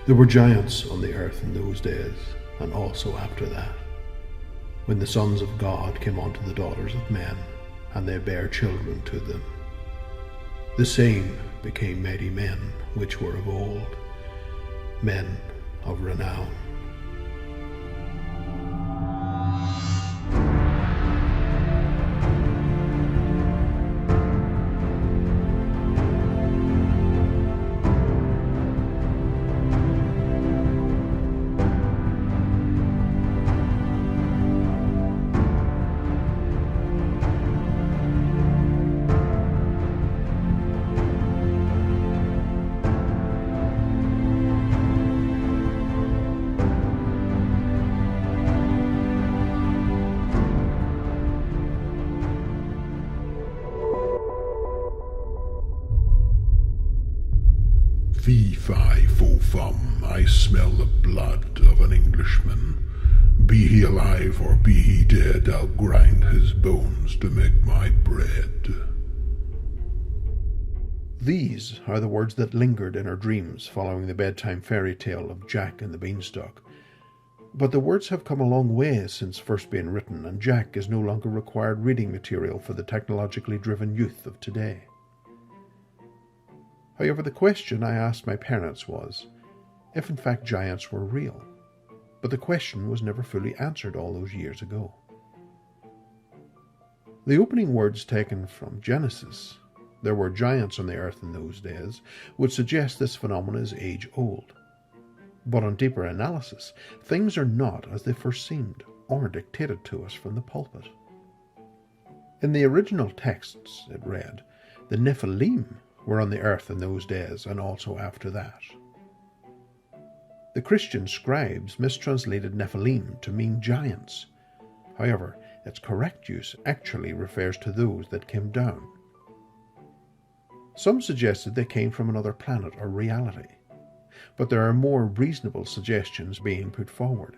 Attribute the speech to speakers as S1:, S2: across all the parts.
S1: There were giants on the earth in those days, and also after that, when the sons of God came unto the daughters of men, and they bare children to them. The same became mighty men which were of old, men of renown.
S2: Fee, fi, fo, fum, I smell the blood of an Englishman. Be he alive or be he dead, I'll grind his bones to make my bread.
S1: These are the words that lingered in our dreams following the bedtime fairy tale of Jack and the Beanstalk. But the words have come a long way since first being written, and Jack is no longer required reading material for the technologically driven youth of today. However, the question I asked my parents was, if in fact giants were real. But the question was never fully answered all those years ago. The opening words taken from Genesis, "There were giants on the earth in those days," would suggest this phenomenon is age-old. But on deeper analysis, things are not as they first seemed, or dictated to us from the pulpit. In the original texts, it read, "The Nephilim were on the earth in those days, and also after that." The Christian scribes mistranslated Nephilim to mean giants. However, its correct use actually refers to those that came down. Some suggested they came from another planet or reality, but there are more reasonable suggestions being put forward.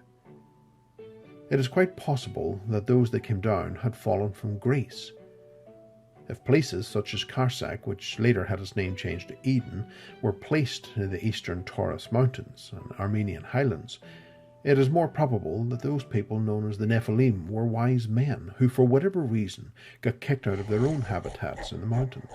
S1: It is quite possible that those that came down had fallen from Greece. If places such as Karsak, which later had its name changed to Eden, were placed in the eastern Taurus Mountains and Armenian highlands, it is more probable that those people known as the Nephilim were wise men who, for whatever reason, got kicked out of their own habitats in the mountains.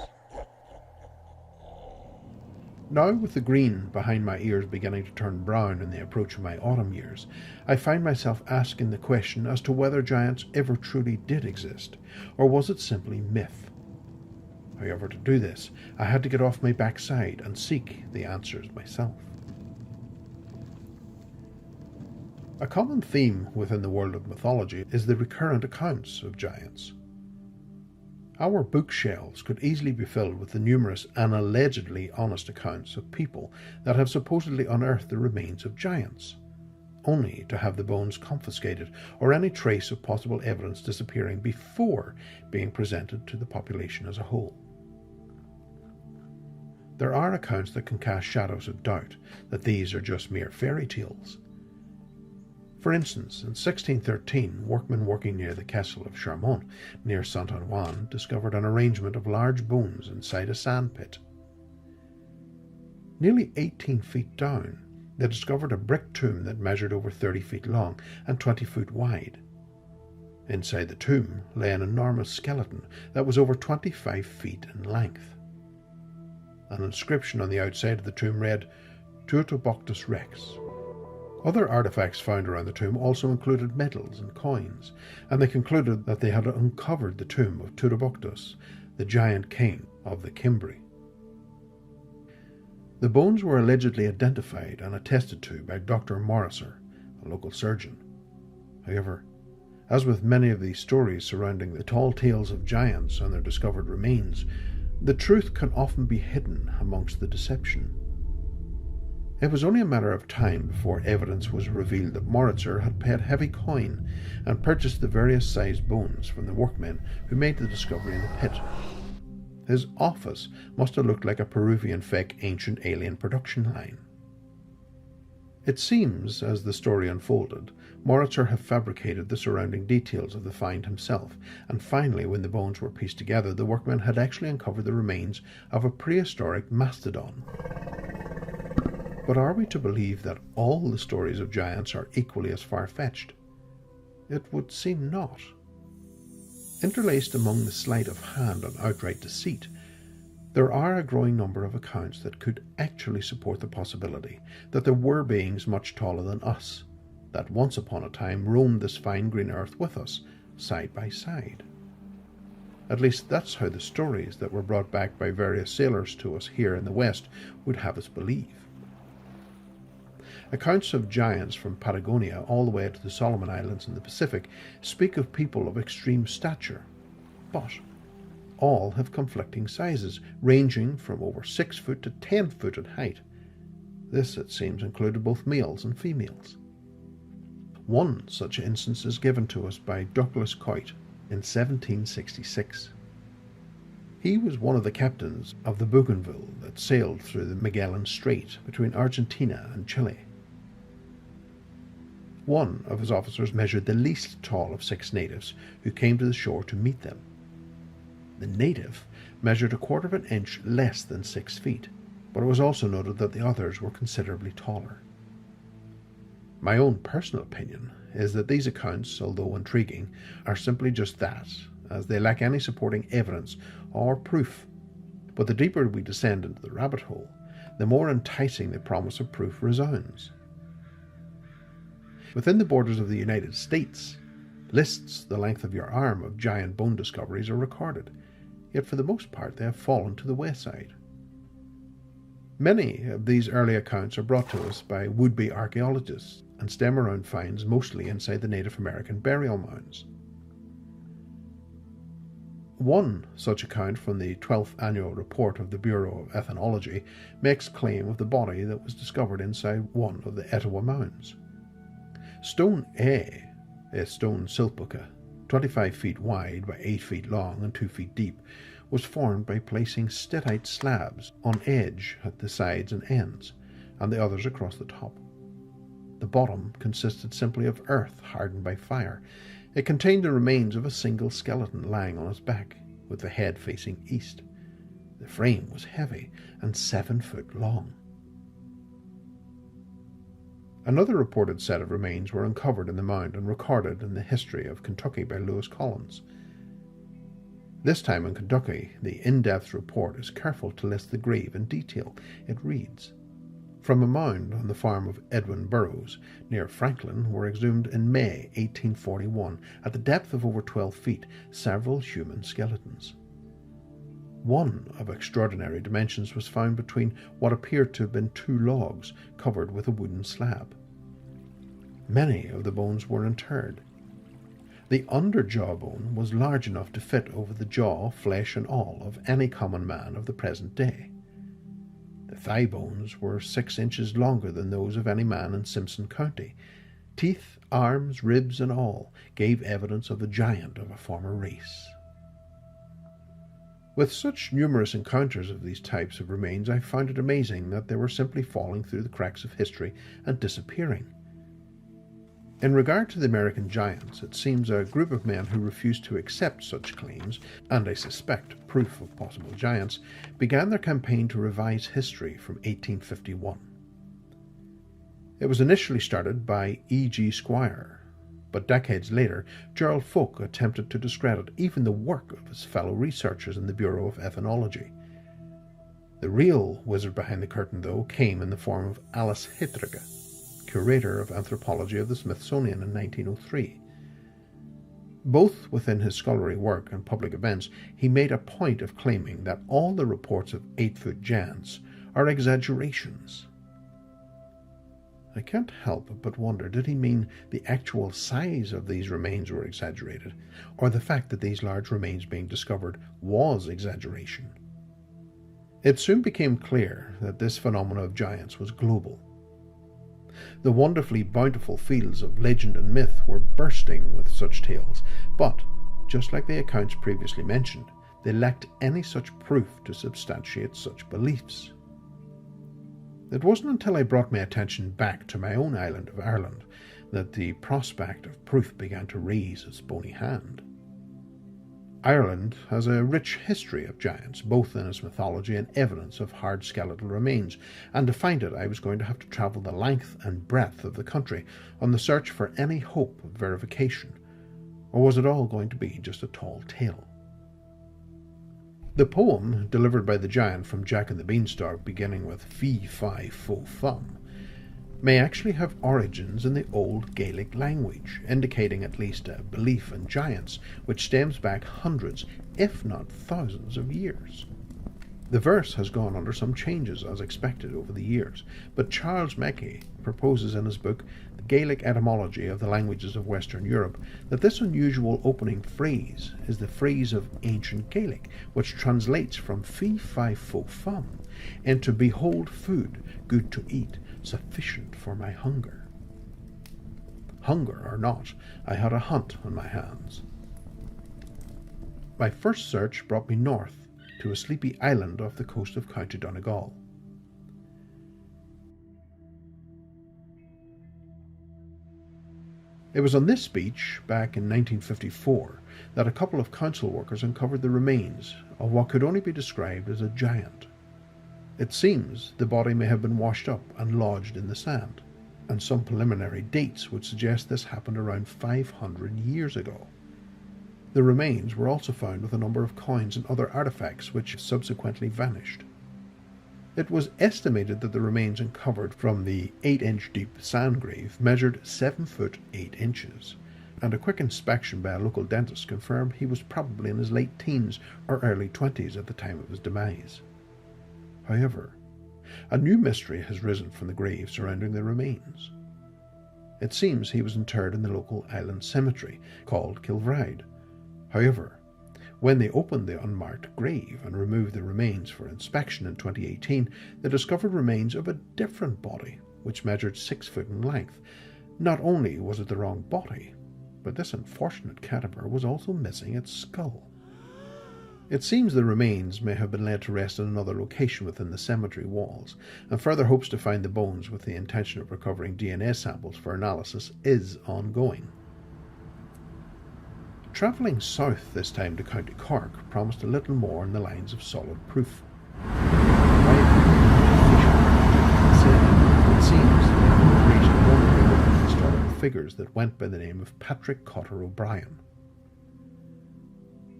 S1: Now, with the green behind my ears beginning to turn brown in the approach of my autumn years, I find myself asking the question as to whether giants ever truly did exist, or was it simply myth? However, to do this, I had to get off my backside and seek the answers myself. A common theme within the world of mythology is the recurrent accounts of giants. Our bookshelves could easily be filled with the numerous and allegedly honest accounts of people that have supposedly unearthed the remains of giants, only to have the bones confiscated or any trace of possible evidence disappearing before being presented to the population as a whole. There are accounts that can cast shadows of doubt that these are just mere fairy tales. For instance, in 1613, workmen working near the castle of Charmont, near Saint-Ouen, discovered an arrangement of large bones inside a sand pit. Nearly 18 feet down, they discovered a brick tomb that measured over 30 feet long and 20 feet wide. Inside the tomb lay an enormous skeleton that was over 25 feet in length. An inscription on the outside of the tomb read, "Teutobonctus Rex." Other artifacts found around the tomb also included medals and coins, and they concluded that they had uncovered the tomb of Teutobonctus, the giant king of the Cimbri. The bones were allegedly identified and attested to by Dr. Morriser, a local surgeon. However, as with many of these stories surrounding the tall tales of giants and their discovered remains, the truth can often be hidden amongst the deception. It was only a matter of time before evidence was revealed that Morriser had paid heavy coin and purchased the various sized bones from the workmen who made the discovery in the pit. His office must have looked like a Peruvian fake ancient alien production line. It seems, as the story unfolded, Morriser had fabricated the surrounding details of the find himself, and finally, when the bones were pieced together, the workmen had actually uncovered the remains of a prehistoric mastodon. But are we to believe that all the stories of giants are equally as far-fetched? It would seem not. Interlaced among the sleight of hand and outright deceit, there are a growing number of accounts that could actually support the possibility that there were beings much taller than us, that once upon a time roamed this fine green earth with us, side by side. At least that's how the stories that were brought back by various sailors to us here in the West would have us believe. Accounts of giants from Patagonia all the way to the Solomon Islands in the Pacific speak of people of extreme stature, but all have conflicting sizes, ranging from over 6 foot to 10 foot in height. This, it seems, included both males and females. One such instance is given to us by Douglas Coit in 1766. He was one of the captains of the Bougainville that sailed through the Magellan Strait between Argentina and Chile. One of his officers measured the least tall of 6 natives who came to the shore to meet them. The native measured 1/4 of an inch less than 6 feet, but it was also noted that the others were considerably taller. My own personal opinion is that these accounts, although intriguing, are simply just that, as they lack any supporting evidence or proof. But the deeper we descend into the rabbit hole, the more enticing the promise of proof resounds. Within the borders of the United States, lists the length of your arm of giant bone discoveries are recorded, yet for the most part they have fallen to the west side. Many of these early accounts are brought to us by would-be archaeologists and stem around finds mostly inside the Native American burial mounds. One such account from the 12th Annual Report of the Bureau of Ethnology makes claim of the body that was discovered inside one of the Etowah Mounds. Stone A, a stone silpuka, 25 feet wide by 8 feet long and 2 feet deep, was formed by placing stitite slabs on edge at the sides and ends, and the others across the top. The bottom consisted simply of earth hardened by fire. It contained the remains of a single skeleton lying on its back, with the head facing east. The frame was heavy and 7 foot long. Another reported set of remains were uncovered in the mound and recorded in the History of Kentucky by Lewis Collins. This time in Kentucky, the in-depth report is careful to list the grave in detail. It reads, "From a mound on the farm of Edwin Burroughs, near Franklin, were exhumed in May 1841, at the depth of over 12 feet, several human skeletons. One of extraordinary dimensions was found between what appeared to have been 2 logs covered with a wooden slab. Many of the bones were interred. The under-jaw bone was large enough to fit over the jaw, flesh and all, of any common man of the present day. The thigh bones were 6 inches longer than those of any man in Simpson County. Teeth, arms, ribs and all gave evidence of the giant of a former race." With such numerous encounters of these types of remains, I found it amazing that they were simply falling through the cracks of history and disappearing. In regard to the American giants, it seems a group of men who refused to accept such claims, and I suspect proof of possible giants, began their campaign to revise history from 1851. It was initially started by E.G. Squire, but decades later, Gerald Folk attempted to discredit even the work of his fellow researchers in the Bureau of Ethnology. The real wizard behind the curtain, though, came in the form of Alice Hittiger, curator of anthropology of the Smithsonian in 1903. Both within his scholarly work and public events, he made a point of claiming that all the reports of 8-foot giants are exaggerations. I can't help but wonder, did he mean the actual size of these remains were exaggerated, or the fact that these large remains being discovered was exaggeration? It soon became clear that this phenomenon of giants was global. The wonderfully bountiful fields of legend and myth were bursting with such tales, but, just like the accounts previously mentioned, they lacked any such proof to substantiate such beliefs. It wasn't until I brought my attention back to my own island of Ireland that the prospect of proof began to raise its bony hand. Ireland has a rich history of giants, both in its mythology and evidence of hard skeletal remains, and to find it I was going to have to travel the length and breadth of the country on the search for any hope of verification. Or was it all going to be just a tall tale? The poem delivered by the giant from Jack and the Beanstalk, beginning with Fee, Fi, Fo, Fum, may actually have origins in the old Gaelic language, indicating at least a belief in giants which stems back hundreds, if not thousands of years. The verse has gone under some changes as expected over the years, but Charles Mackay proposes in his book The Gaelic Etymology of the Languages of Western Europe that this unusual opening phrase is the phrase of ancient Gaelic, which translates from Fee, Fi, Fo, Fum into behold food, good to eat, sufficient for my hunger. Hunger or not, I had a hunt on my hands. My first search brought me north to a sleepy island off the coast of County Donegal. It was on this beach, back in 1954, that a couple of council workers uncovered the remains of what could only be described as a giant. It seems the body may have been washed up and lodged in the sand, and some preliminary dates would suggest this happened around 500 years ago. The remains were also found with a number of coins and other artifacts which subsequently vanished. It was estimated that the remains uncovered from the 8-inch deep sand grave measured 7 foot 8 inches, and a quick inspection by a local dentist confirmed he was probably in his late teens or early 20s at the time of his demise. However, a new mystery has risen from the grave surrounding the remains. It seems he was interred in the local island cemetery called Kilbride. However, when they opened the unmarked grave and removed the remains for inspection in 2018, they discovered remains of a different body, which measured 6 foot in length. Not only was it the wrong body, but this unfortunate cadaver was also missing its skull. It seems the remains may have been laid to rest in another location within the cemetery walls, and further hopes to find the bones with the intention of recovering DNA samples for analysis is ongoing. Travelling south this time to County Cork promised a little more on the lines of solid proof. It seems they reached one of the historical figures that went by the name of Patrick Cotter O'Brien.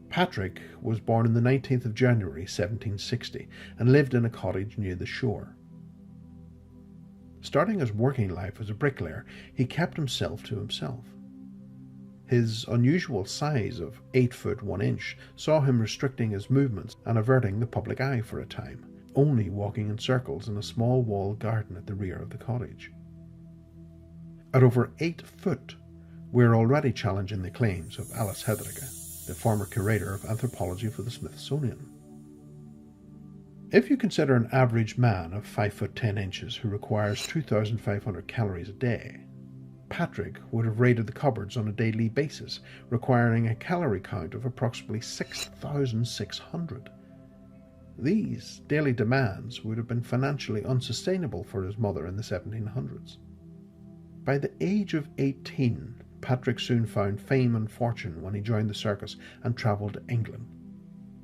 S1: Patrick was born on the 19th of January 1760 and lived in a cottage near the shore. Starting his working life as a bricklayer, he kept himself to himself. His unusual size of 8 foot 1 inch saw him restricting his movements and averting the public eye for a time, only walking in circles in a small walled garden at the rear of the cottage. At over 8 foot, we're already challenging the claims of Alice Heatherwick, the former curator of anthropology for the Smithsonian. If you consider an average man of 5 foot 10 inches who requires 2,500 calories a day, Patrick would have raided the cupboards on a daily basis, requiring a calorie count of approximately 6,600. These daily demands would have been financially unsustainable for his mother in the 1700s. By the age of 18, Patrick soon found fame and fortune when he joined the circus and travelled to England.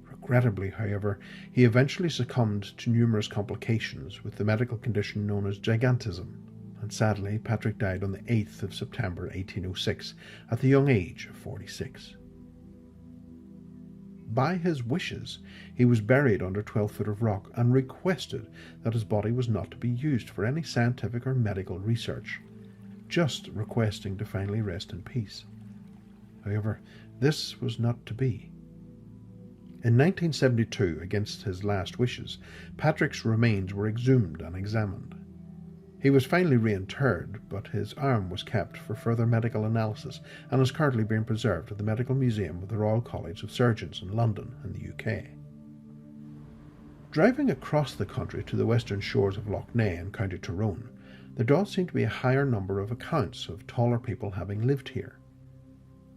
S1: Regrettably, however, he eventually succumbed to numerous complications with the medical condition known as gigantism, and sadly Patrick died on the 8th of September 1806 at the young age of 46. By his wishes, he was buried under 12 foot of rock and requested that his body was not to be used for any scientific or medical research, just requesting to finally rest in peace. However, this was not to be. In 1972, against his last wishes, Patrick's remains were exhumed and examined. He was finally reinterred, but his arm was kept for further medical analysis and is currently being preserved at the Medical Museum of the Royal College of Surgeons in London, in the UK. Driving across the country to the western shores of Lough Neagh in County Tyrone, there does seem to be a higher number of accounts of taller people having lived here.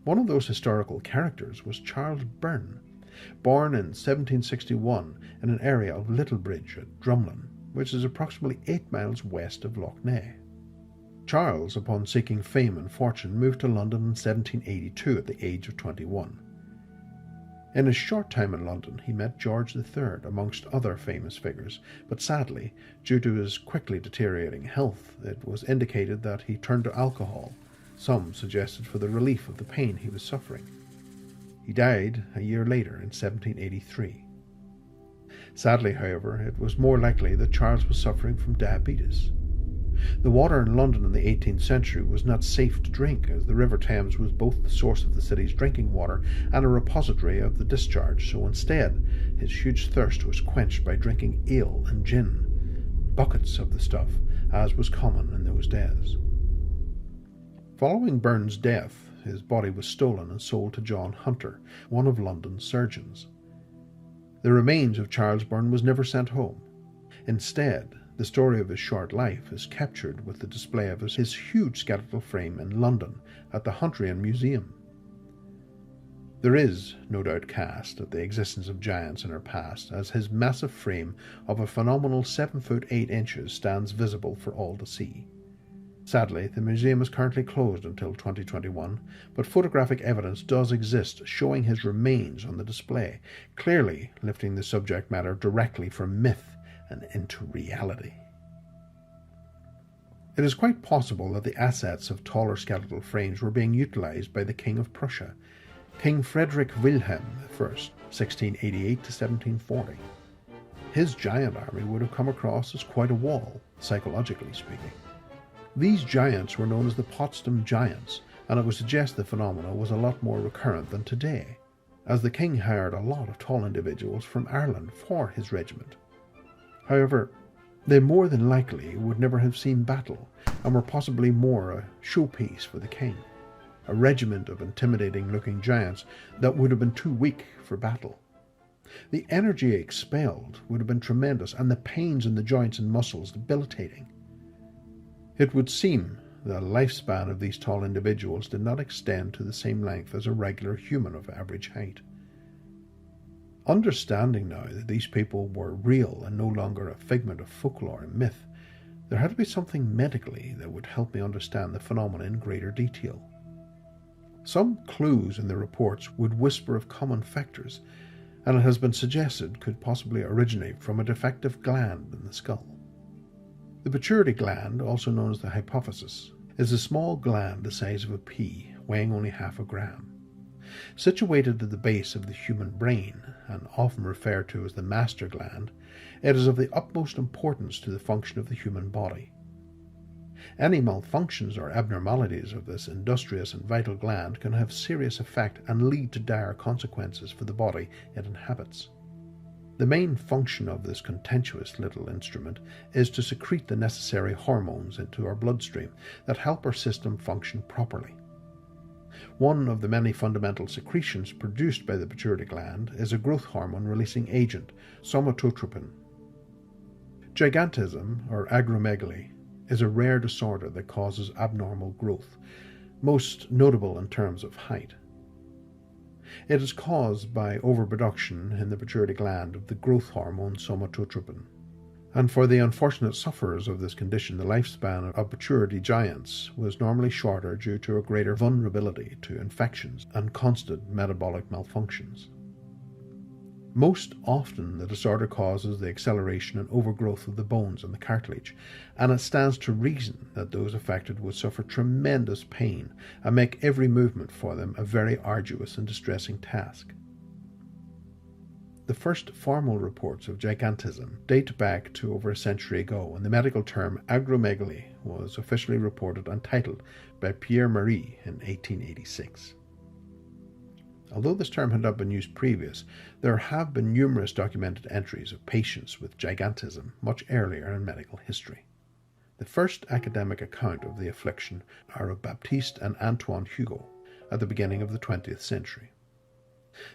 S1: One of those historical characters was Charles Byrne, born in 1761 in an area of Littlebridge at Drumlin, which is approximately 8 miles west of Lough Neagh. Charles, upon seeking fame and fortune, moved to London in 1782 at the age of 21. In his short time in London, he met George III, amongst other famous figures, but sadly, due to his quickly deteriorating health, it was indicated that he turned to alcohol, some suggested for the relief of the pain he was suffering. He died a year later in 1783. Sadly, however, it was more likely that Charles was suffering from diabetes. The water in London in the 18th century was not safe to drink, as the River Thames was both the source of the city's drinking water and a repository of the discharge, so instead his huge thirst was quenched by drinking ale and gin, buckets of the stuff, as was common in those days. Following Burns' death, his body was stolen and sold to John Hunter, one of London's surgeons. The remains of Charles Burn was never sent home. Instead, the story of his short life is captured with the display of his huge skeletal frame in London at the Hunterian Museum. There is no doubt cast at the existence of giants in our past, as his massive frame of a phenomenal 7 foot 8 inches stands visible for all to see. Sadly, the museum is currently closed until 2021, but photographic evidence does exist showing his remains on the display, clearly lifting the subject matter directly from myth and into reality. It is quite possible that the assets of taller skeletal frames were being utilized by the King of Prussia, King Frederick Wilhelm I, 1688 to 1740. His giant army would have come across as quite a wall, psychologically speaking. These giants were known as the Potsdam Giants, and it would suggest the phenomena was a lot more recurrent than today, as the king hired a lot of tall individuals from Ireland for his regiment. However, they more than likely would never have seen battle, and were possibly more a showpiece for the king, a regiment of intimidating-looking giants that would have been too weak for battle. The energy expelled would have been tremendous, and the pains in the joints and muscles debilitating. It would seem the lifespan of these tall individuals did not extend to the same length as a regular human of average height. Understanding now that these people were real and no longer a figment of folklore and myth, there had to be something medically that would help me understand the phenomena in greater detail. Some clues in the reports would whisper of common factors, and it has been suggested could possibly originate from a defective gland in the skull. The pituitary gland, also known as the hypophysis, is a small gland the size of a pea, weighing only half a gram. Situated at the base of the human brain, and often referred to as the master gland, it is of the utmost importance to the function of the human body. Any malfunctions or abnormalities of this industrious and vital gland can have serious effect and lead to dire consequences for the body it inhabits. The main function of this contentious little instrument is to secrete the necessary hormones into our bloodstream that help our system function properly. One of the many fundamental secretions produced by the pituitary gland is a growth hormone-releasing agent, somatotropin. Gigantism, or acromegaly, is a rare disorder that causes abnormal growth, most notable in terms of height. It is caused by overproduction in the pituitary gland of the growth hormone somatotropin. And for the unfortunate sufferers of this condition, the lifespan of pituitary giants was normally shorter due to a greater vulnerability to infections and constant metabolic malfunctions. Most often, the disorder causes the acceleration and overgrowth of the bones and the cartilage, and it stands to reason that those affected would suffer tremendous pain and make every movement for them a very arduous and distressing task. The first formal reports of gigantism date back to over a century ago, and the medical term acromegaly was officially reported and titled by Pierre Marie in 1886. Although this term had not been used previous, there have been numerous documented entries of patients with gigantism much earlier in medical history. The first academic account of the affliction are of Baptiste and Antoine Hugo at the beginning of the 20th century.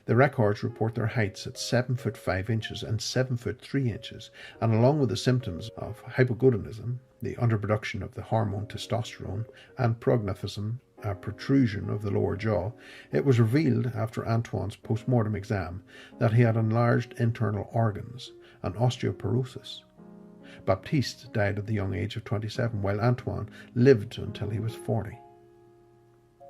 S1: The records report their heights at 7 foot 5 inches and 7 foot 3 inches, and along with the symptoms of hypogonadism, the underproduction of the hormone testosterone, and prognathism, a protrusion of the lower jaw, it was revealed after Antoine's post-mortem exam that he had enlarged internal organs and osteoporosis. Baptiste died at the young age of 27, while Antoine lived until he was 40.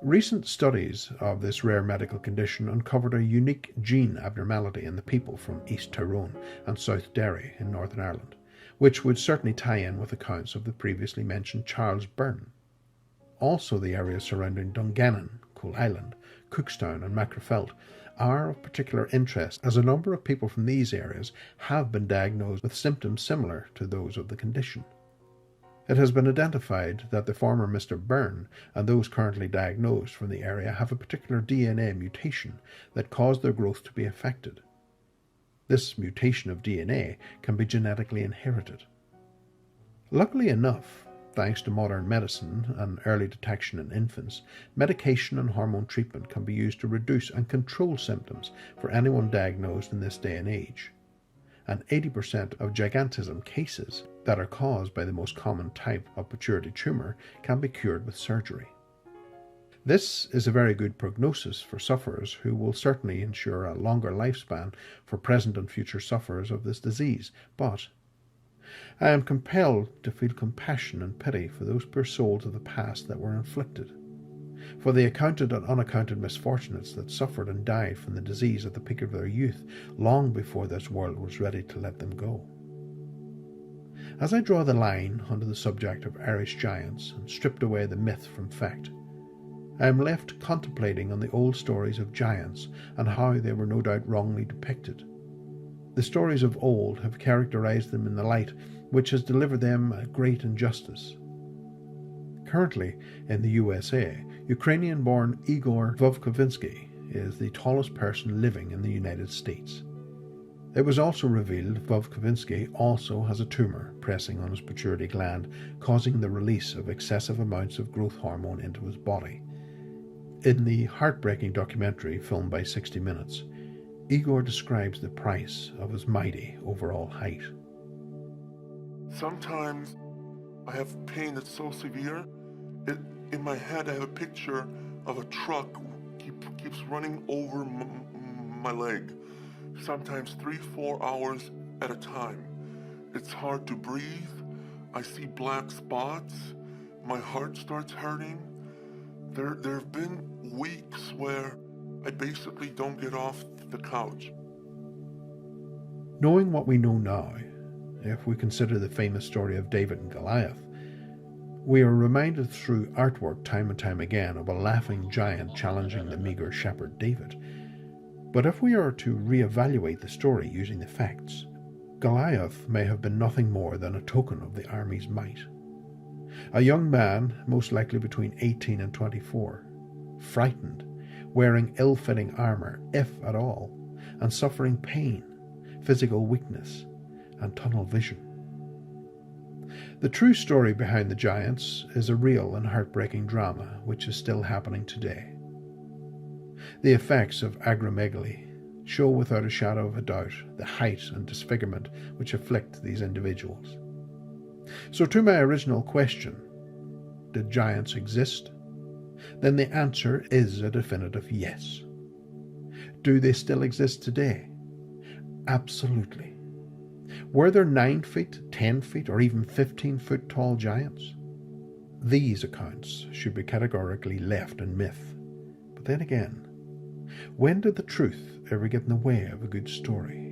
S1: Recent studies of this rare medical condition uncovered a unique gene abnormality in the people from East Tyrone and South Derry in Northern Ireland, which would certainly tie in with accounts of the previously mentioned Charles Byrne. Also, the areas surrounding Dungannon, Coal Island, Cookstown and Macrofelt are of particular interest, as a number of people from these areas have been diagnosed with symptoms similar to those of the condition. It has been identified that the former Mr. Byrne and those currently diagnosed from the area have a particular DNA mutation that caused their growth to be affected. This mutation of DNA can be genetically inherited. Luckily enough, thanks to modern medicine and early detection in infants, medication and hormone treatment can be used to reduce and control symptoms for anyone diagnosed in this day and age. And 80% of gigantism cases that are caused by the most common type of pituitary tumour can be cured with surgery. This is a very good prognosis for sufferers who will certainly ensure a longer lifespan for present and future sufferers of this disease, but I am compelled to feel compassion and pity for those poor souls of the past that were inflicted, for the accounted and unaccounted misfortunates that suffered and died from the disease at the peak of their youth, long before this world was ready to let them go. As I draw the line under the subject of Irish giants and stripped away the myth from fact, I am left contemplating on the old stories of giants and how they were no doubt wrongly depicted. The stories of old have characterized them in the light which has delivered them a great injustice. Currently, in the USA, Ukrainian-born Igor Vovkovinsky is the tallest person living in the United States. It was also revealed Vovkovinsky also has a tumour pressing on his pituitary gland, causing the release of excessive amounts of growth hormone into his body. In the heartbreaking documentary filmed by 60 Minutes, Igor describes the price of his mighty overall height.
S3: Sometimes I have pain that's so severe, in my head I have a picture of a truck keeps running over my leg, sometimes 3-4 hours at a time. It's hard to breathe, I see black spots, my heart starts hurting. There have been weeks where I basically don't get off the couch.
S1: Knowing what we know now, if we consider the famous story of David and Goliath, we are reminded through artwork time and time again of a laughing giant challenging the meagre shepherd David. But if we are to re-evaluate the story using the facts, Goliath may have been nothing more than a token of the army's might. A young man, most likely between 18 and 24, frightened, wearing ill-fitting armour, if at all, and suffering pain, physical weakness, and tunnel vision. The true story behind the giants is a real and heartbreaking drama which is still happening today. The effects of acromegaly show without a shadow of a doubt the height and disfigurement which afflict these individuals. So to my original question, did giants exist? Then the answer is a definitive yes. Do they still exist today? Absolutely. Were there 9 feet, 10 feet, or even 15-foot tall giants? These accounts should be categorically left in myth. But then again, when did the truth ever get in the way of a good story?